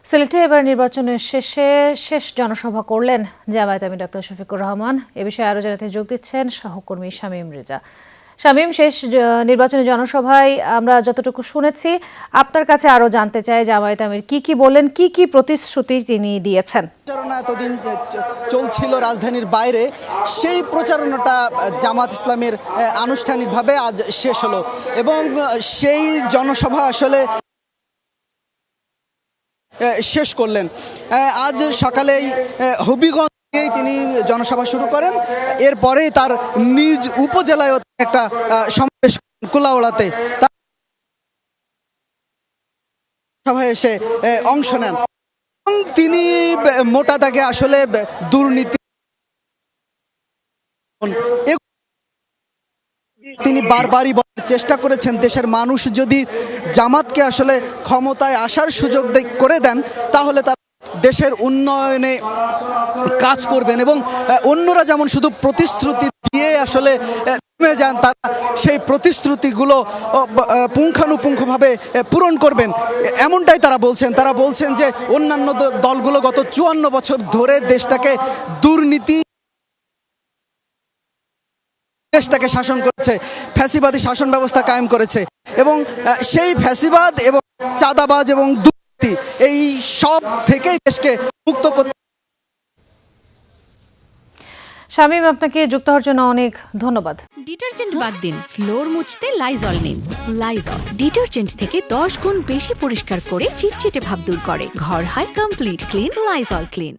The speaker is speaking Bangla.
সিলেটে এবার নির্বাচনের শেষ জনসভা করলেন জামায়াত আমির ডক্টর শফিকুর রহমান। এ বিষয়ে আরও জানাতে যোগ দিচ্ছেন সহকর্মী শামীম রেজা। শামীম, শেষ নির্বাচনী জনসভায় আমরা যতটুকু শুনেছি, আপনার কাছে আরও জানতে চাই জামায়াত আমির কি বললেন, কি প্রতিশ্রুতি তিনি দিয়েছেন। প্রচারণা এতদিন চলছিল রাজধানীর বাইরে, সেই প্রচারণাটা জামাত ইসলামের আনুষ্ঠানিকভাবে আজ শেষ হলো এবং সেই জনসভা আসলে শেষ করলেন। আজ সকালেই হবিগঞ্জেই তিনি জনসভা শুরু করেন, এরপরেই তার নিজ উপজেলায় একটা সমাবেশ কুলাউড়াতে সভায় এসে অংশ নেন। তিনি মোটা দাগে আসলে দুর্নীতি তিনি বারবারই বলার চেষ্টা করেছেন, দেশের মানুষ যদি জামাতকে আসলে ক্ষমতায় আসার সুযোগ করে দেন তাহলে তারা দেশের উন্নয়নে কাজ করবেন এবং অন্যরা যেমন শুধু প্রতিশ্রুতি দিয়ে আসলে থেমে যান, তারা সেই প্রতিশ্রুতিগুলো পুঙ্খানুপুঙ্খভাবে পূরণ করবেন, এমনটাই তারা বলছেন যে অন্যান্য দলগুলো গত ৫৪ বছর ধরে দেশটাকে দেশটাকে শাসন করেছে, ফ্যাসিবাদী শাসন ব্যবস্থা কায়েম করেছে এবং সেই ফ্যাসিবাদ এবং চাঁদাবাজ এবং দুর্নীতি এই সব থেকেই দেশকে মুক্ত করতে। শামীম, আপনাকে যুক্ত হওয়ার জন্য অনেক ধন্যবাদ। ডিটারজেন্ট বাদ দিন, ফ্লোর মুছতে লাইজল নিন। লাইজল ডিটারজেন্ট থেকে 10 গুণ বেশি পরিষ্কার করে চিটচিটে ভাব দূর করে। ঘর হয় কমপ্লিট ক্লিন। Lysol clean.